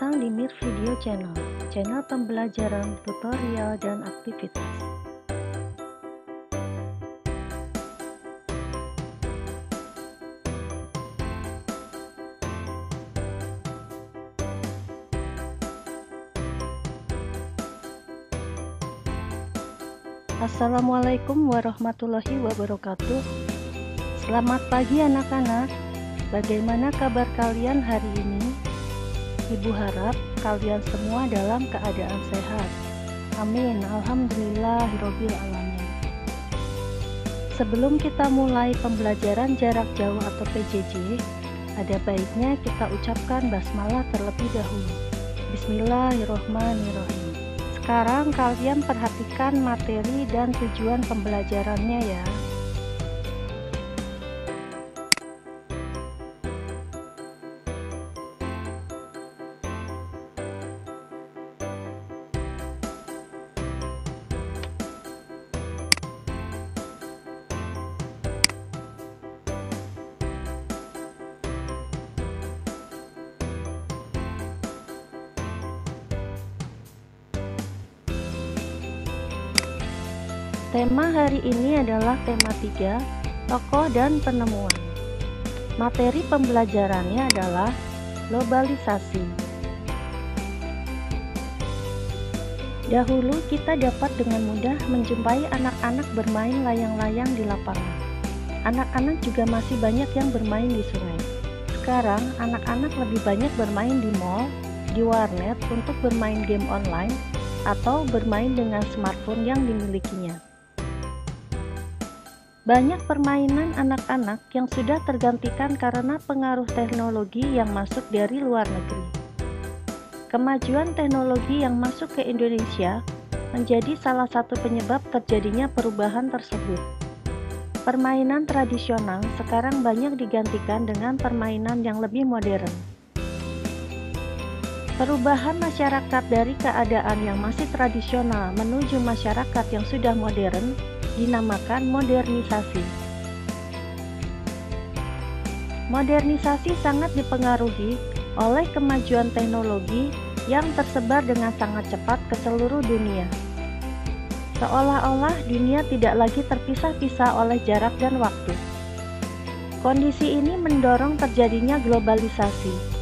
datang di Mir Video Channel, channel pembelajaran, tutorial, dan aktivitas. Assalamualaikum warahmatullahi wabarakatuh. Selamat pagi anak-anak. Bagaimana kabar kalian hari ini? Ibu harap kalian semua dalam keadaan sehat. Amin. Alhamdulillahirobbil alamin. Sebelum kita mulai pembelajaran jarak jauh atau PJJ, ada baiknya kita ucapkan basmalah terlebih dahulu. Bismillahirrohmanirrohim. Sekarang kalian perhatikan materi dan tujuan pembelajarannya ya. Tema hari ini adalah tema 3, tokoh dan penemuan. Materi pembelajarannya adalah globalisasi. Dahulu kita dapat dengan mudah menjumpai anak-anak bermain layang-layang di lapangan. Anak-anak juga masih banyak yang bermain di sungai. Sekarang anak-anak lebih banyak bermain di mall, di warnet untuk bermain game online, atau bermain dengan smartphone yang dimilikinya. Banyak permainan anak-anak yang sudah tergantikan karena pengaruh teknologi yang masuk dari luar negeri. Kemajuan teknologi yang masuk ke Indonesia menjadi salah satu penyebab terjadinya perubahan tersebut. Permainan tradisional sekarang banyak digantikan dengan permainan yang lebih modern. Perubahan masyarakat dari keadaan yang masih tradisional menuju masyarakat yang sudah modern dinamakan modernisasi. Modernisasi sangat dipengaruhi oleh kemajuan teknologi yang tersebar dengan sangat cepat ke seluruh dunia. Seolah-olah dunia tidak lagi terpisah-pisah oleh jarak dan waktu. Kondisi ini mendorong terjadinya globalisasi.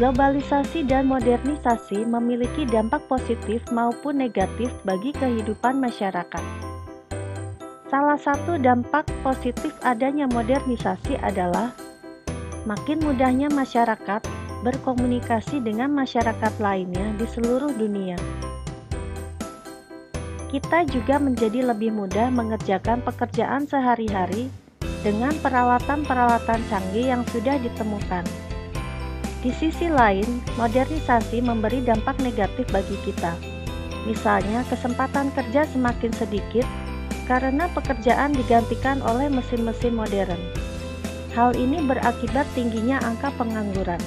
Globalisasi dan modernisasi memiliki dampak positif maupun negatif bagi kehidupan masyarakat. Salah satu dampak positif adanya modernisasi adalah makin mudahnya masyarakat berkomunikasi dengan masyarakat lainnya di seluruh dunia. Kita juga menjadi lebih mudah mengerjakan pekerjaan sehari-hari dengan peralatan-peralatan canggih yang sudah ditemukan. Di sisi lain, modernisasi memberi dampak negatif bagi kita. Misalnya, kesempatan kerja semakin sedikit karena pekerjaan digantikan oleh mesin-mesin modern. Hal ini berakibat tingginya angka pengangguran.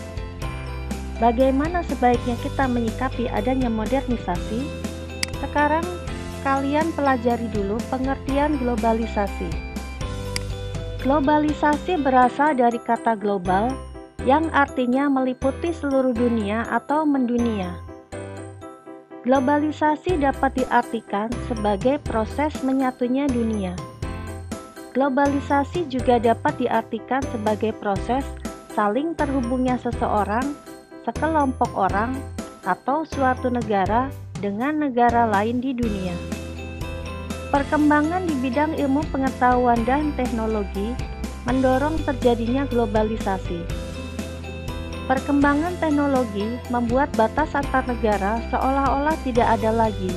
Bagaimana sebaiknya kita menyikapi adanya modernisasi? Sekarang kalian pelajari dulu pengertian globalisasi. Globalisasi berasal dari kata global yang artinya meliputi seluruh dunia atau mendunia. Globalisasi dapat diartikan sebagai proses menyatunya dunia. Globalisasi juga dapat diartikan sebagai proses saling terhubungnya seseorang, sekelompok orang, atau suatu negara dengan negara lain di dunia. Perkembangan di bidang ilmu pengetahuan dan teknologi mendorong terjadinya globalisasi. Perkembangan teknologi membuat batas antar negara seolah-olah tidak ada lagi.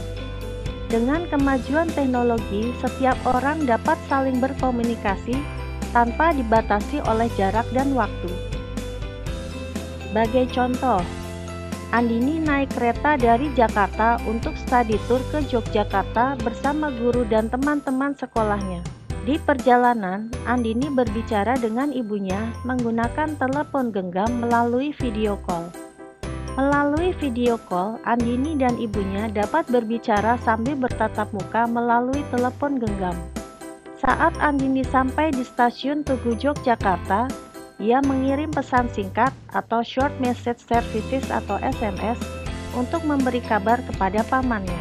Dengan kemajuan teknologi, setiap orang dapat saling berkomunikasi tanpa dibatasi oleh jarak dan waktu. Sebagai contoh, Andini naik kereta dari Jakarta untuk study tour ke Yogyakarta bersama guru dan teman-teman sekolahnya. Di perjalanan, Andini berbicara dengan ibunya menggunakan telepon genggam melalui video call. Melalui video call, Andini dan ibunya dapat berbicara sambil bertatap muka melalui telepon genggam. Saat Andini sampai di stasiun Tugu Yogyakarta, ia mengirim pesan singkat atau short message services atau SMS untuk memberi kabar kepada pamannya.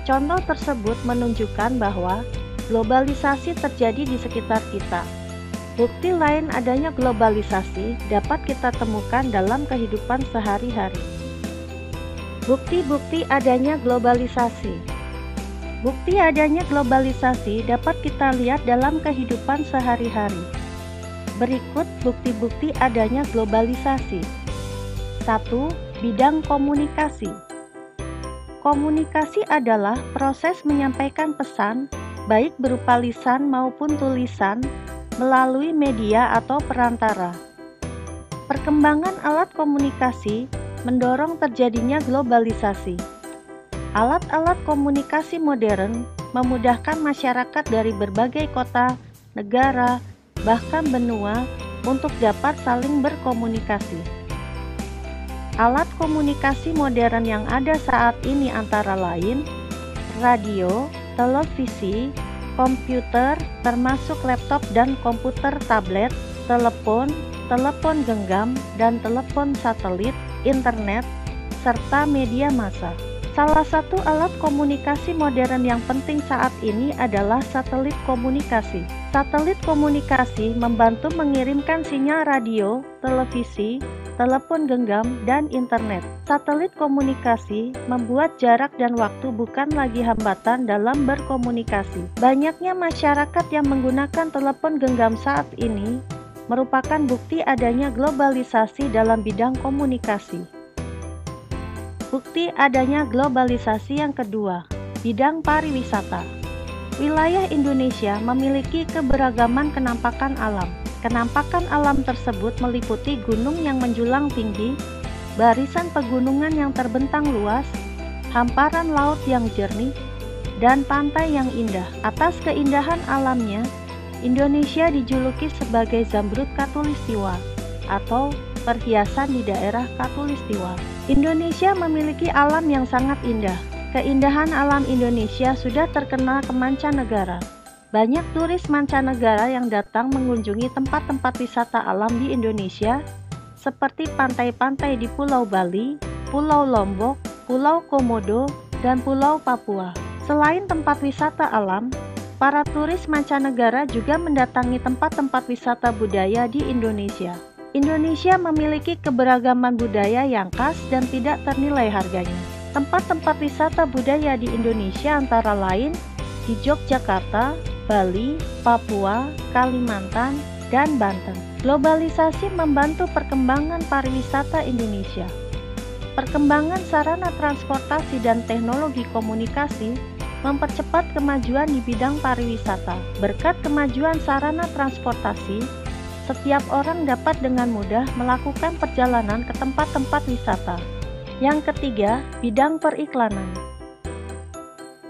Contoh tersebut menunjukkan bahwa globalisasi terjadi di sekitar kita. Bukti lain adanya globalisasi dapat kita temukan dalam kehidupan sehari-hari. Bukti-bukti adanya globalisasi. Bukti adanya globalisasi dapat kita lihat dalam kehidupan sehari-hari. Berikut bukti-bukti adanya globalisasi. 1. Bidang komunikasi. Komunikasi adalah proses menyampaikan pesan, baik berupa lisan maupun tulisan, melalui media atau perantara. Perkembangan alat komunikasi mendorong terjadinya globalisasi. Alat-alat komunikasi modern memudahkan masyarakat dari berbagai kota, negara, bahkan benua untuk dapat saling berkomunikasi. Alat komunikasi modern yang ada saat ini antara lain radio, televisi, komputer termasuk laptop dan komputer tablet, telepon, telepon genggam dan telepon satelit, internet, serta media massa. Salah satu alat komunikasi modern yang penting saat ini adalah satelit komunikasi. Satelit komunikasi membantu mengirimkan sinyal radio, televisi, telepon genggam, dan internet. Satelit komunikasi membuat jarak dan waktu bukan lagi hambatan dalam berkomunikasi. Banyaknya masyarakat yang menggunakan telepon genggam saat ini merupakan bukti adanya globalisasi dalam bidang komunikasi. Bukti adanya globalisasi yang kedua, bidang pariwisata. Wilayah Indonesia memiliki keberagaman kenampakan alam. Kenampakan alam tersebut meliputi gunung yang menjulang tinggi, barisan pegunungan yang terbentang luas, hamparan laut yang jernih, dan pantai yang indah. Atas keindahan alamnya, Indonesia dijuluki sebagai Zamrud Khatulistiwa atau perhiasan di daerah Khatulistiwa. Indonesia memiliki alam yang sangat indah. Keindahan alam Indonesia sudah terkenal ke mancanegara. Banyak turis mancanegara yang datang mengunjungi tempat-tempat wisata alam di Indonesia, seperti pantai-pantai di Pulau Bali, Pulau Lombok, Pulau Komodo, dan Pulau Papua. Selain tempat wisata alam, para turis mancanegara juga mendatangi tempat-tempat wisata budaya di Indonesia. Indonesia memiliki keberagaman budaya yang khas dan tidak ternilai harganya. Tempat-tempat wisata budaya di Indonesia antara lain di Yogyakarta, Bali, Papua, Kalimantan, dan Banten. Globalisasi membantu perkembangan pariwisata Indonesia. Perkembangan sarana transportasi dan teknologi komunikasi mempercepat kemajuan di bidang pariwisata. Berkat kemajuan sarana transportasi, setiap orang dapat dengan mudah melakukan perjalanan ke tempat-tempat wisata. Yang ketiga, bidang periklanan.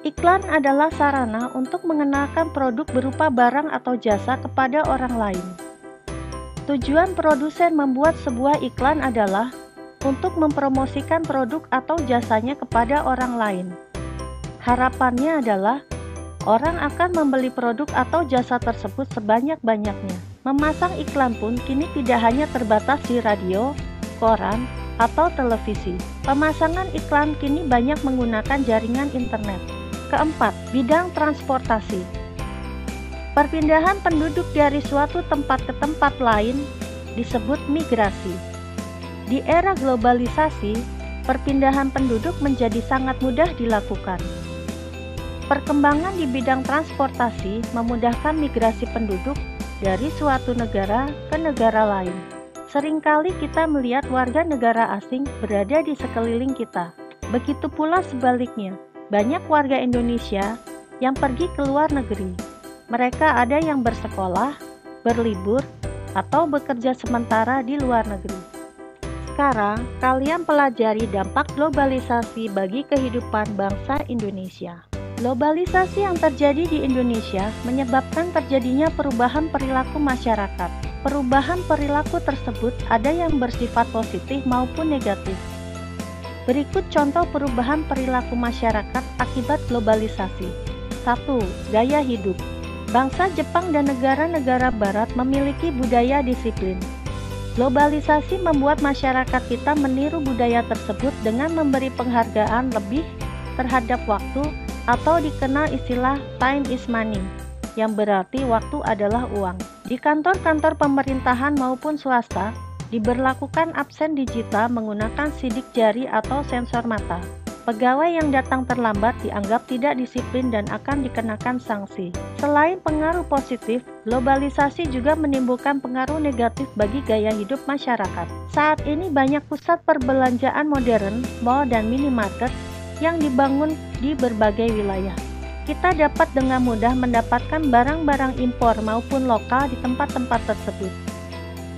Iklan adalah sarana untuk mengenalkan produk berupa barang atau jasa kepada orang lain. Tujuan produsen membuat sebuah iklan adalah untuk mempromosikan produk atau jasanya kepada orang lain. Harapannya adalah orang akan membeli produk atau jasa tersebut sebanyak-banyaknya. Memasang iklan pun kini tidak hanya terbatas di radio, koran, atau televisi. Pemasangan iklan kini banyak menggunakan jaringan internet. Keempat, bidang transportasi. Perpindahan penduduk dari suatu tempat ke tempat lain disebut migrasi. Di era globalisasi, perpindahan penduduk menjadi sangat mudah dilakukan. Perkembangan di bidang transportasi memudahkan migrasi penduduk dari suatu negara ke negara lain. Seringkali kita melihat warga negara asing berada di sekeliling kita. Begitu pula sebaliknya, banyak warga Indonesia yang pergi ke luar negeri. Mereka ada yang bersekolah, berlibur, atau bekerja sementara di luar negeri. Sekarang, kalian pelajari dampak globalisasi bagi kehidupan bangsa Indonesia. Globalisasi yang terjadi di Indonesia menyebabkan terjadinya perubahan perilaku masyarakat. Perubahan perilaku tersebut ada yang bersifat positif maupun negatif. Berikut contoh perubahan perilaku masyarakat akibat globalisasi. 1. Gaya hidup. Bangsa Jepang dan negara-negara barat memiliki budaya disiplin. Globalisasi membuat masyarakat kita meniru budaya tersebut dengan memberi penghargaan lebih terhadap waktu atau dikenal istilah time is money, yang berarti waktu adalah uang. Di kantor-kantor pemerintahan maupun swasta, diberlakukan absen digital menggunakan sidik jari atau sensor mata. Pegawai yang datang terlambat dianggap tidak disiplin dan akan dikenakan sanksi. Selain pengaruh positif, globalisasi juga menimbulkan pengaruh negatif bagi gaya hidup masyarakat. Saat ini banyak pusat perbelanjaan modern, mall dan minimarket yang dibangun di berbagai wilayah. Kita dapat dengan mudah mendapatkan barang-barang impor maupun lokal di tempat-tempat tersebut.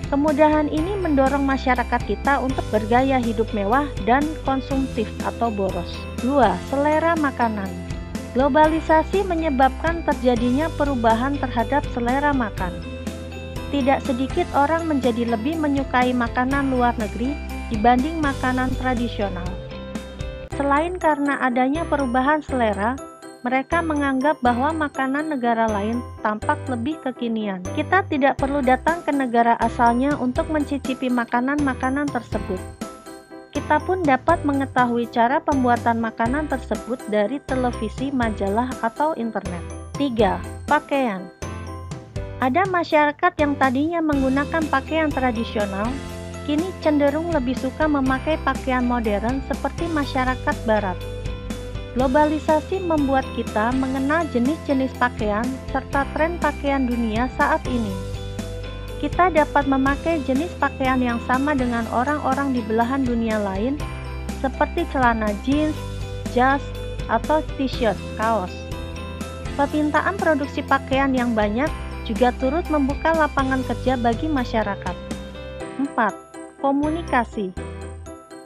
Kemudahan ini mendorong masyarakat kita untuk bergaya hidup mewah dan konsumtif atau boros. 2. Selera makanan. Globalisasi menyebabkan terjadinya perubahan terhadap selera makan. Tidak sedikit orang menjadi lebih menyukai makanan luar negeri dibanding makanan tradisional. Selain karena adanya perubahan selera, mereka menganggap bahwa makanan negara lain tampak lebih kekinian. Kita tidak perlu datang ke negara asalnya untuk mencicipi makanan-makanan tersebut. Kita pun dapat mengetahui cara pembuatan makanan tersebut dari televisi, majalah, atau internet. 3. Pakaian. Ada masyarakat yang tadinya menggunakan pakaian tradisional, kini cenderung lebih suka memakai pakaian modern seperti masyarakat barat. Globalisasi membuat kita mengenal jenis-jenis pakaian serta tren pakaian dunia saat ini. Kita dapat memakai jenis pakaian yang sama dengan orang-orang di belahan dunia lain, seperti celana jeans, jas, atau t-shirt, kaos. Permintaan produksi pakaian yang banyak juga turut membuka lapangan kerja bagi masyarakat. 4. Komunikasi.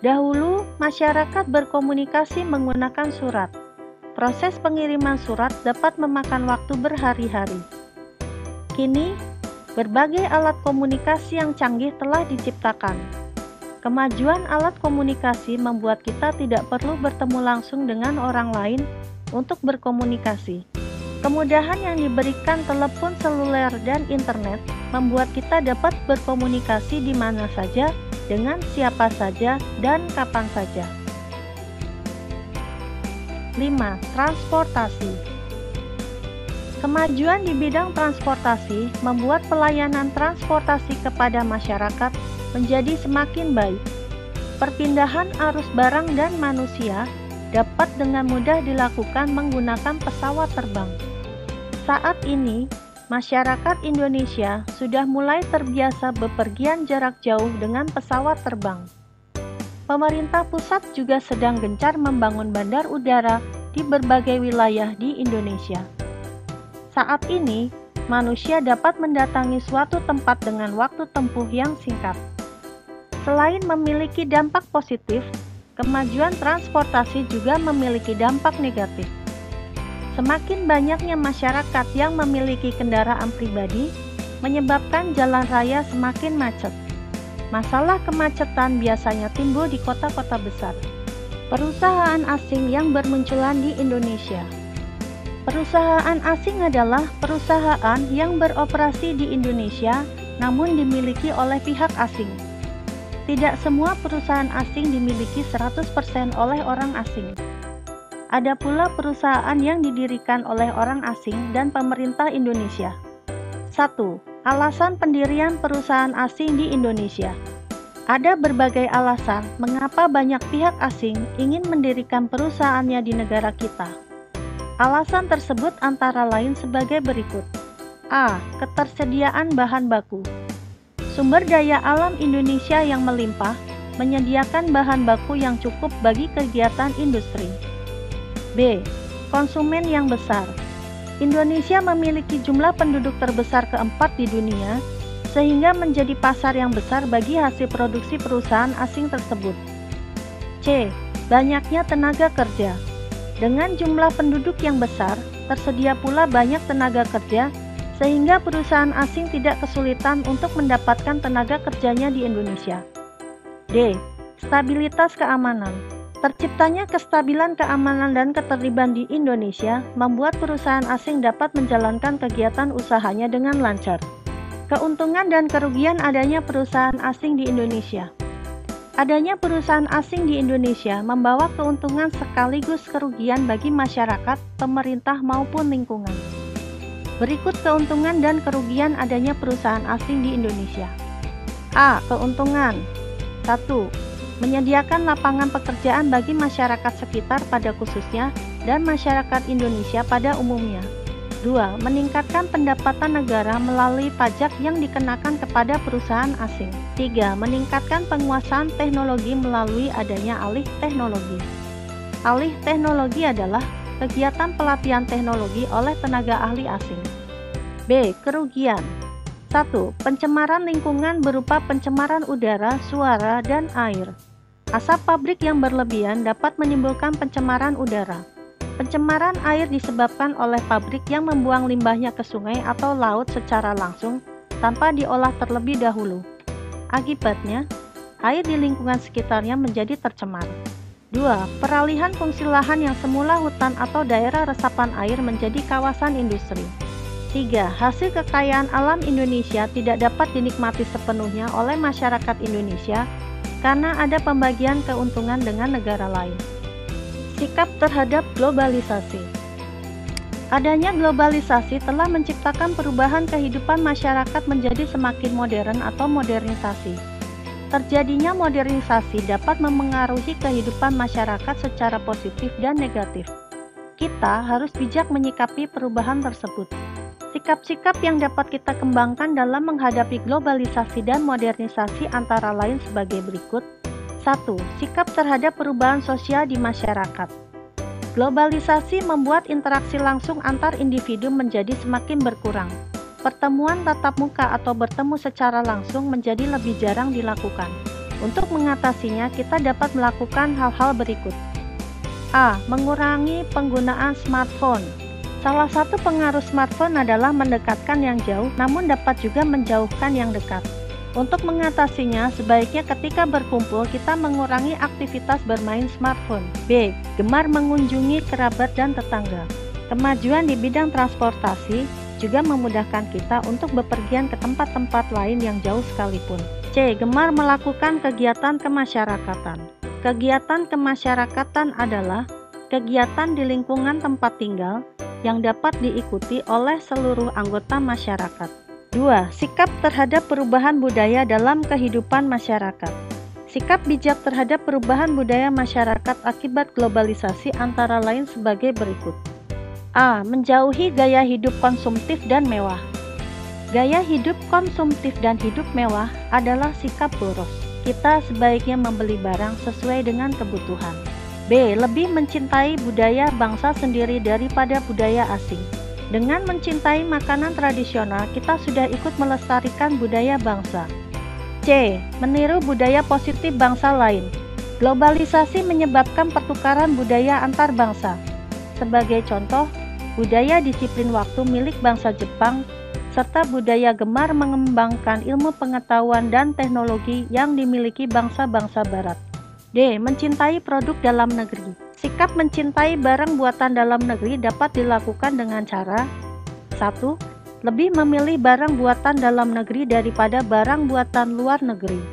Dahulu, masyarakat berkomunikasi menggunakan surat. Proses pengiriman surat dapat memakan waktu berhari-hari. Kini, berbagai alat komunikasi yang canggih telah diciptakan. Kemajuan alat komunikasi membuat kita tidak perlu bertemu langsung dengan orang lain untuk berkomunikasi. Kemudahan yang diberikan telepon seluler dan internet membuat kita dapat berkomunikasi di mana saja, dengan siapa saja dan kapan saja. 5. Transportasi. Kemajuan di bidang transportasi membuat pelayanan transportasi kepada masyarakat menjadi semakin baik. Perpindahan arus barang dan manusia dapat dengan mudah dilakukan menggunakan pesawat terbang. Saat ini, masyarakat Indonesia sudah mulai terbiasa bepergian jarak jauh dengan pesawat terbang. Pemerintah pusat juga sedang gencar membangun bandar udara di berbagai wilayah di Indonesia. Saat ini, manusia dapat mendatangi suatu tempat dengan waktu tempuh yang singkat. Selain memiliki dampak positif, kemajuan transportasi juga memiliki dampak negatif. Semakin banyaknya masyarakat yang memiliki kendaraan pribadi menyebabkan jalan raya semakin macet. Masalah kemacetan biasanya timbul di kota-kota besar. Perusahaan asing yang bermunculan di Indonesia. Perusahaan asing adalah perusahaan yang beroperasi di Indonesia namun dimiliki oleh pihak asing. Tidak semua perusahaan asing dimiliki 100% oleh orang asing. Ada pula perusahaan yang didirikan oleh orang asing dan pemerintah Indonesia. 1. Alasan pendirian perusahaan asing di Indonesia. Ada berbagai alasan mengapa banyak pihak asing ingin mendirikan perusahaannya di negara kita. Alasan tersebut antara lain sebagai berikut. A. Ketersediaan bahan baku. Sumber daya alam Indonesia yang melimpah menyediakan bahan baku yang cukup bagi kegiatan industri. B. Konsumen yang besar. Indonesia memiliki jumlah penduduk terbesar keempat di dunia, sehingga menjadi pasar yang besar bagi hasil produksi perusahaan asing tersebut. C. Banyaknya tenaga kerja. Dengan jumlah penduduk yang besar, tersedia pula banyak tenaga kerja, sehingga perusahaan asing tidak kesulitan untuk mendapatkan tenaga kerjanya di Indonesia. D. Stabilitas keamanan. Terciptanya kestabilan keamanan dan ketertiban di Indonesia membuat perusahaan asing dapat menjalankan kegiatan usahanya dengan lancar. Keuntungan dan kerugian adanya perusahaan asing di Indonesia. Adanya perusahaan asing di Indonesia membawa keuntungan sekaligus kerugian bagi masyarakat, pemerintah maupun lingkungan. Berikut keuntungan dan kerugian adanya perusahaan asing di Indonesia. A. Keuntungan. 1. Menyediakan lapangan pekerjaan bagi masyarakat sekitar pada khususnya dan masyarakat Indonesia pada umumnya. 2. Meningkatkan pendapatan negara melalui pajak yang dikenakan kepada perusahaan asing. 3. Meningkatkan penguasaan teknologi melalui adanya alih teknologi. Alih teknologi adalah kegiatan pelatihan teknologi oleh tenaga ahli asing. B. Kerugian. 1. Pencemaran lingkungan berupa pencemaran udara, suara, dan air. Asap pabrik yang berlebihan dapat menimbulkan pencemaran udara. Pencemaran air disebabkan oleh pabrik yang membuang limbahnya ke sungai atau laut secara langsung tanpa diolah terlebih dahulu. Akibatnya, air di lingkungan sekitarnya menjadi tercemar. 2. Peralihan fungsi lahan yang semula hutan atau daerah resapan air menjadi kawasan industri. 3. Hasil kekayaan alam Indonesia tidak dapat dinikmati sepenuhnya oleh masyarakat Indonesia karena ada pembagian keuntungan dengan negara lain. Sikap terhadap globalisasi. Adanya globalisasi telah menciptakan perubahan kehidupan masyarakat menjadi semakin modern atau modernisasi. Terjadinya modernisasi dapat memengaruhi kehidupan masyarakat secara positif dan negatif. Kita harus bijak menyikapi perubahan tersebut. Sikap-sikap yang dapat kita kembangkan dalam menghadapi globalisasi dan modernisasi antara lain sebagai berikut. 1. Sikap terhadap perubahan sosial di masyarakat. Globalisasi membuat interaksi langsung antar individu menjadi semakin berkurang. Pertemuan tatap muka atau bertemu secara langsung menjadi lebih jarang dilakukan. Untuk mengatasinya, kita dapat melakukan hal-hal berikut. A. Mengurangi penggunaan smartphone. Salah satu pengaruh smartphone adalah mendekatkan yang jauh, namun dapat juga menjauhkan yang dekat. Untuk mengatasinya, sebaiknya ketika berkumpul kita mengurangi aktivitas bermain smartphone. B. Gemar mengunjungi kerabat dan tetangga. Kemajuan di bidang transportasi juga memudahkan kita untuk bepergian ke tempat-tempat lain yang jauh sekalipun. C. Gemar melakukan kegiatan kemasyarakatan. Kegiatan kemasyarakatan adalah kegiatan di lingkungan tempat tinggal yang dapat diikuti oleh seluruh anggota masyarakat. 2. Sikap terhadap perubahan budaya dalam kehidupan masyarakat. Sikap bijak terhadap perubahan budaya masyarakat akibat globalisasi antara lain sebagai berikut. A. Menjauhi gaya hidup konsumtif dan mewah. Gaya hidup konsumtif dan hidup mewah adalah sikap boros. Kita sebaiknya membeli barang sesuai dengan kebutuhan. B. Lebih mencintai budaya bangsa sendiri daripada budaya asing. Dengan mencintai makanan tradisional, kita sudah ikut melestarikan budaya bangsa. C. Meniru budaya positif bangsa lain. Globalisasi menyebabkan pertukaran budaya antar bangsa. Sebagai contoh, budaya disiplin waktu milik bangsa Jepang, serta budaya gemar mengembangkan ilmu pengetahuan dan teknologi yang dimiliki bangsa-bangsa Barat. D. Mencintai produk dalam negeri. Sikap mencintai barang buatan dalam negeri dapat dilakukan dengan cara 1. Lebih memilih barang buatan dalam negeri daripada barang buatan luar negeri.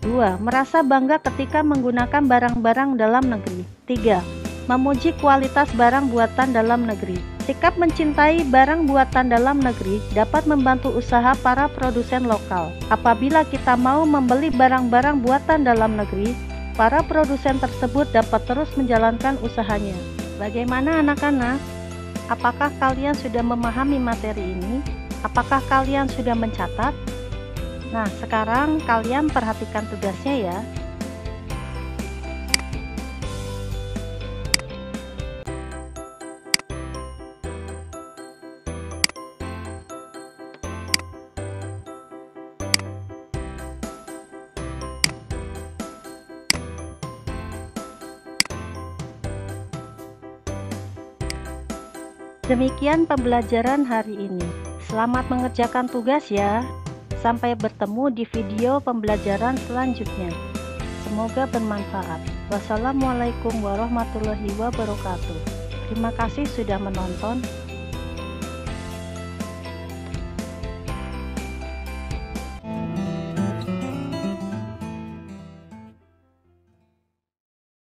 2. Merasa bangga ketika menggunakan barang-barang dalam negeri. 3. Memuji kualitas barang buatan dalam negeri. Sikap mencintai barang buatan dalam negeri dapat membantu usaha para produsen lokal. Apabila kita mau membeli barang-barang buatan dalam negeri, para produsen tersebut dapat terus menjalankan usahanya. Bagaimana anak-anak? Apakah kalian sudah memahami materi ini? Apakah kalian sudah mencatat? Nah, sekarang kalian perhatikan tugasnya ya. Demikian pembelajaran hari ini. Selamat mengerjakan tugas ya. Sampai bertemu di video pembelajaran selanjutnya. Semoga bermanfaat. Wassalamualaikum warahmatullahi wabarakatuh. Terima kasih sudah menonton.